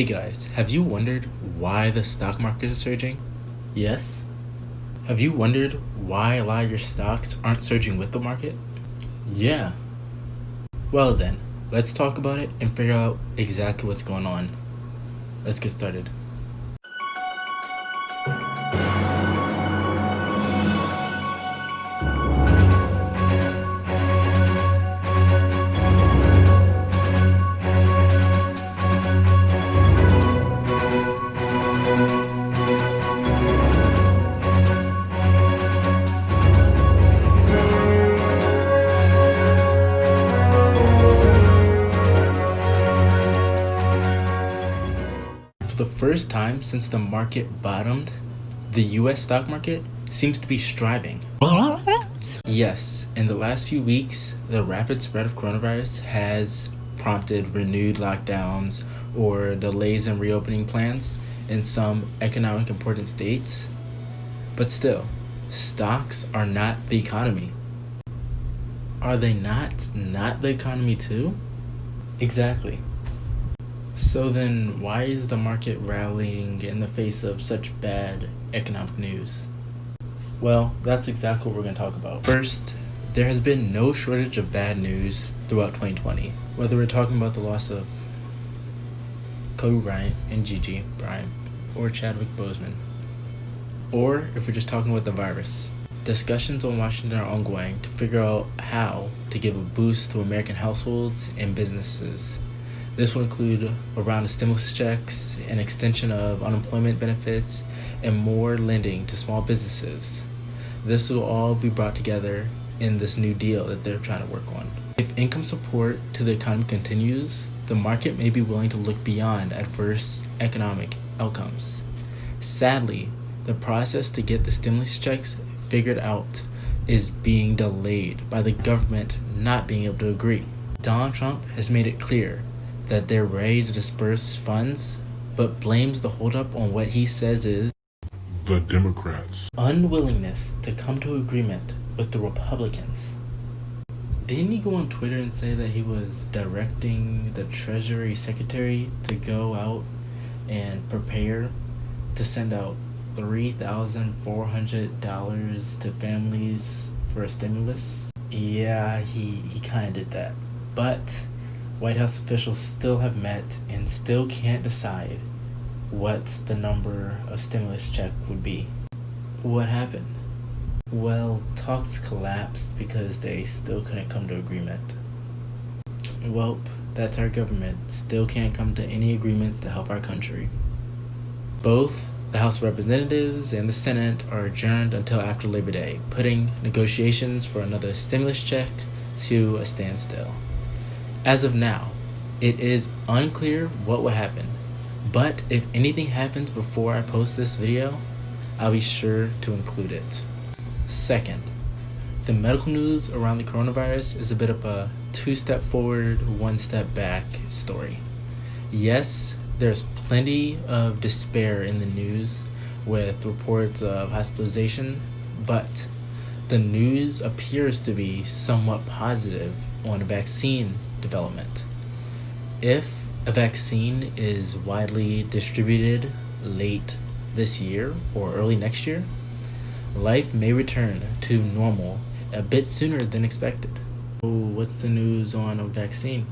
Hey guys, have you wondered why the stock market is surging? Yes? Have you wondered why a lot of your stocks aren't surging with the market? Yeah. Well then, let's talk about it and figure out exactly what's going on. Let's get started. For the first time since the market bottomed, the US stock market seems to be striving. Yes, in the last few weeks, the rapid spread of coronavirus has prompted renewed lockdowns or delays in reopening plans in some economic important states. But still, stocks are not the economy. Are they not the economy too? Exactly. So then, why is the market rallying in the face of such bad economic news? Well, that's exactly what we're going to talk about. First, there has been no shortage of bad news throughout 2020. Whether we're talking about the loss of Kobe Bryant and Gigi Bryant, or Chadwick Boseman, or if we're just talking about the virus. Discussions on Washington are ongoing to figure out how to give a boost to American households and businesses. This will include a round of stimulus checks, an extension of unemployment benefits, and more lending to small businesses. This will all be brought together in this new deal that they're trying to work on. If income support to the economy continues, the market may be willing to look beyond adverse economic outcomes. Sadly, the process to get the stimulus checks figured out is being delayed by the government not being able to agree. Donald Trump has made it clear that they're ready to disperse funds, but blames the holdup on what he says is the Democrats' unwillingness to come to agreement with the Republicans. Didn't he go on Twitter and say that he was directing the Treasury Secretary to go out and prepare to send out $3,400 to families for a stimulus? Yeah, he kind of did that. But White House officials still have met and still can't decide what the number of stimulus check would be. What happened? Well, talks collapsed because they still couldn't come to agreement. Well, that's our government. Still can't come to any agreement to help our country. Both the House of Representatives and the Senate are adjourned until after Labor Day, putting negotiations for another stimulus check to a standstill. As of now, it is unclear what will happen, but if anything happens before I post this video, I'll be sure to include it. Second, the medical news around the coronavirus is a bit of a 2-step forward, 1-step back story. Yes, there's plenty of despair in the news with reports of hospitalization, but the news appears to be somewhat positive on vaccine development. If a vaccine is widely distributed late this year or early next year, life may return to normal a bit sooner than expected. So what's the news on a vaccine?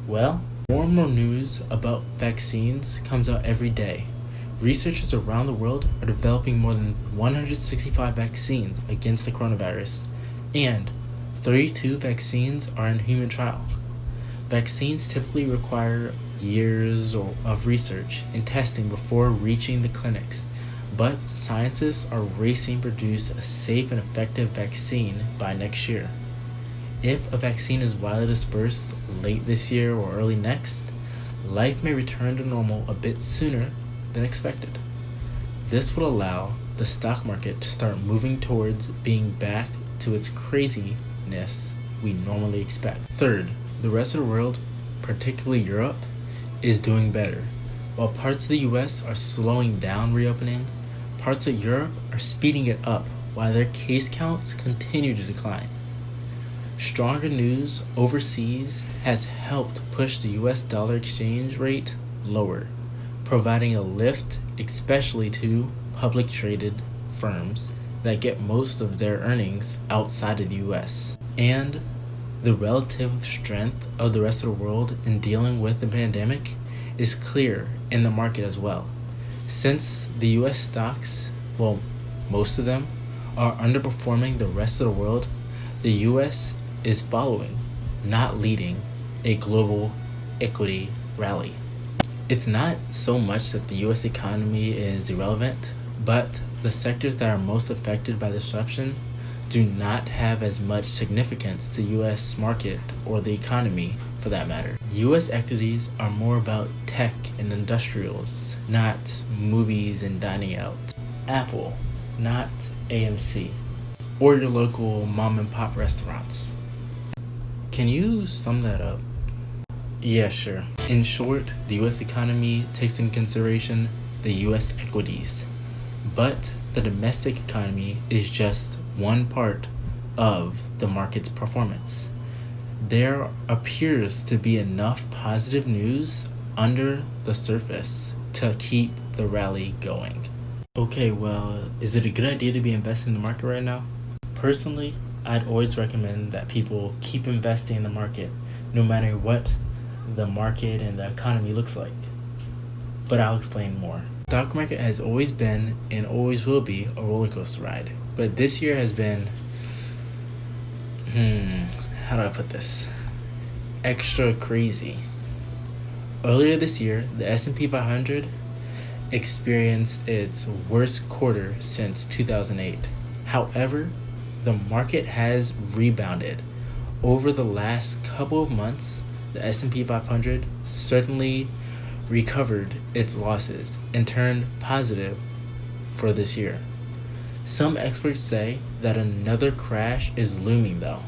Well, more and more news about vaccines comes out every day. Researchers around the world are developing more than 165 vaccines against the coronavirus, and 32 vaccines are in human trial. Vaccines typically require years of research and testing before reaching the clinics, but scientists are racing to produce a safe and effective vaccine by next year. If a vaccine is widely dispersed late this year or early next, life may return to normal a bit sooner than expected. This would allow the stock market to start moving towards being back to its craziness we normally expect. Third, the rest of the world, particularly Europe, is doing better. While parts of the US are slowing down reopening, parts of Europe are speeding it up while their case counts continue to decline. Stronger news overseas has helped push the US dollar exchange rate lower, providing a lift especially to public traded firms that get most of their earnings outside of the US. And the relative strength of the rest of the world in dealing with the pandemic is clear in the market as well. Since the US stocks, well, most of them, are underperforming the rest of the world, the US is following, not leading, a global equity rally. It's not so much that the US economy is irrelevant, but the sectors that are most affected by disruption do not have as much significance to US market or the economy for that matter. US equities are more about tech and industrials, not movies and dining out. Apple, not AMC, or your local mom and pop restaurants. Can you sum that up? Yeah, sure. In short, the US economy takes into consideration the US equities, but the domestic economy is just one part of the market's performance. There appears to be enough positive news under the surface to keep the rally going. Okay, well, is it a good idea to be investing in the market right now? Personally, I'd always recommend that people keep investing in the market no matter what the market and the economy looks like. But I'll explain more. The stock market has always been and always will be a roller coaster ride. But this year has been, how do I put this? Extra crazy. Earlier this year, the S&P 500 experienced its worst quarter since 2008. However, the market has rebounded. Over the last couple of months, the S&P 500 certainly recovered its losses and turned positive for this year. Some experts say that another crash is looming though.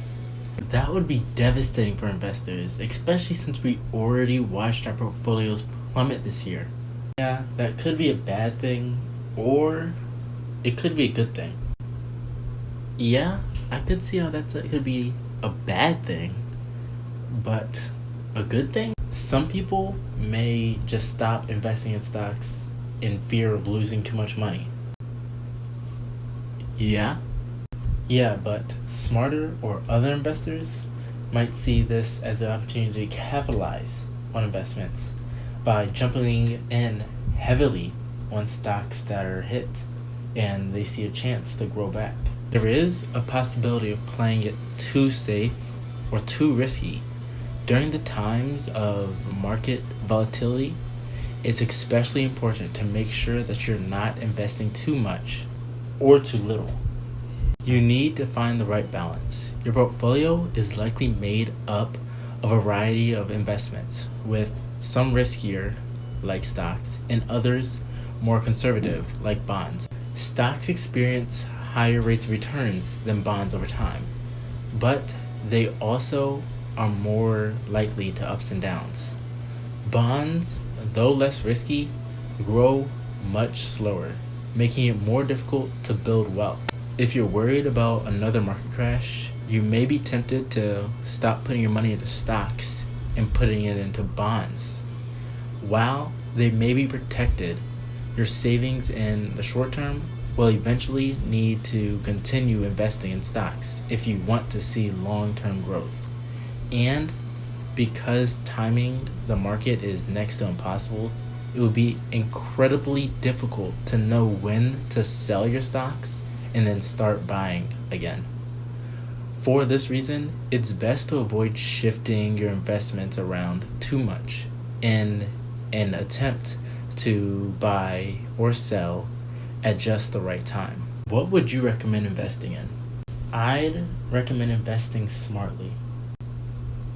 That would be devastating for investors, especially since we already watched our portfolios plummet this year. Yeah, that could be a bad thing, or it could be a good thing. Yeah, I could see how it could be a bad thing, but a good thing? Some people may just stop investing in stocks in fear of losing too much money. Yeah, but smarter or other investors might see this as an opportunity to capitalize on investments by jumping in heavily on stocks that are hit and they see a chance to grow back. There is a possibility of playing it too safe or too risky. During the times of market volatility, it's especially important to make sure that you're not investing too much or too little. You need to find the right balance. Your portfolio is likely made up of a variety of investments, with some riskier, like stocks, and others more conservative, like bonds. Stocks experience higher rates of returns than bonds over time, but they also are more likely to ups and downs. Bonds, though less risky, grow much slower, making it more difficult to build wealth. If you're worried about another market crash, you may be tempted to stop putting your money into stocks and putting it into bonds. While they may be protected, your savings in the short term will eventually need to continue investing in stocks if you want to see long-term growth. And because timing the market is next to impossible, it will be incredibly difficult to know when to sell your stocks and then start buying again. For this reason, it's best to avoid shifting your investments around too much in an attempt to buy or sell at just the right time. What would you recommend investing in? I'd recommend investing smartly.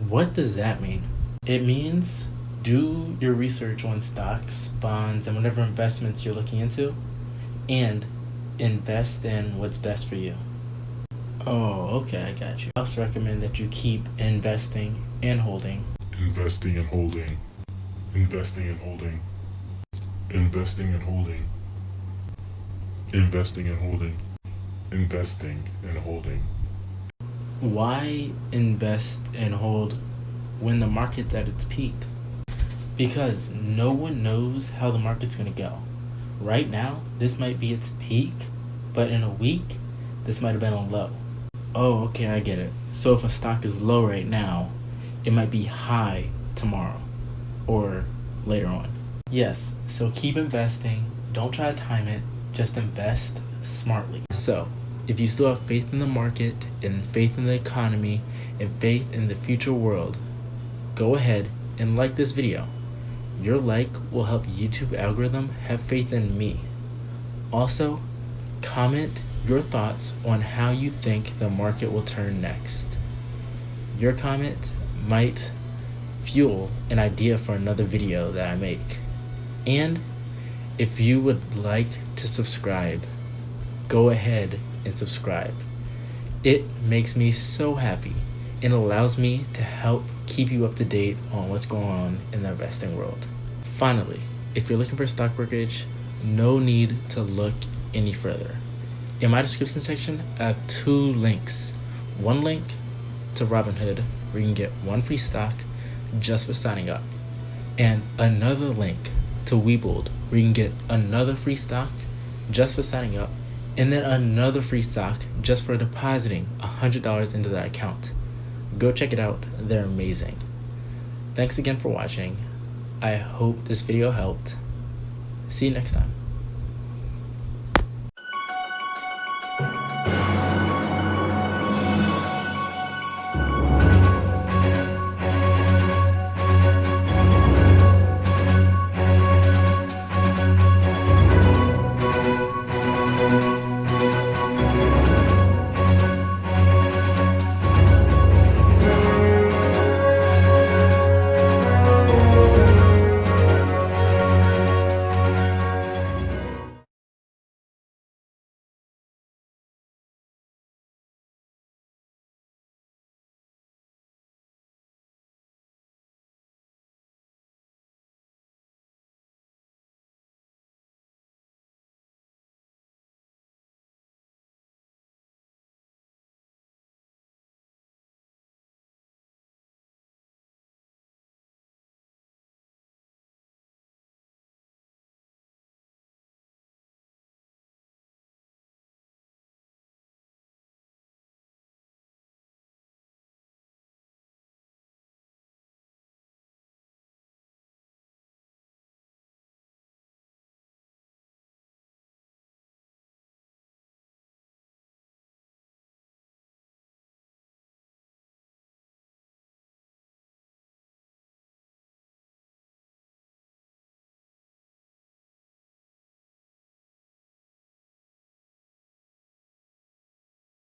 What does that mean? It means do your research on stocks, bonds, and whatever investments you're looking into, and invest in what's best for you. Oh, okay, I got you. I also recommend that you keep investing and holding. Investing and holding. Investing and holding. Investing and holding. Investing and holding. Investing and holding. Why invest and hold when the market's at its peak? Because no one knows how the market's going to go. Right now, this might be its peak, but in a week, this might have been a low. Oh, okay, I get it. So if a stock is low right now, it might be high tomorrow or later on. Yes, so keep investing. Don't try to time it, just invest smartly. So, if you still have faith in the market and faith in the economy and faith in the future world, go ahead and like this video. Your like will help YouTube algorithm have faith in me. Also, comment your thoughts on how you think the market will turn next. Your comment might fuel an idea for another video that I make. And if you would like to subscribe, go ahead and subscribe. It makes me so happy and allows me to help keep you up to date on what's going on in the investing world. Finally, if you're looking for stock brokerage, no need to look any further. In my description section, I have 2 links. One link to Robinhood, where you can get 1 free stock just for signing up. And another link to Webull, where you can get another free stock just for signing up. And then another free stock just for depositing $100 into that account. Go check it out, they're amazing. Thanks again for watching. I hope this video helped. See you next time.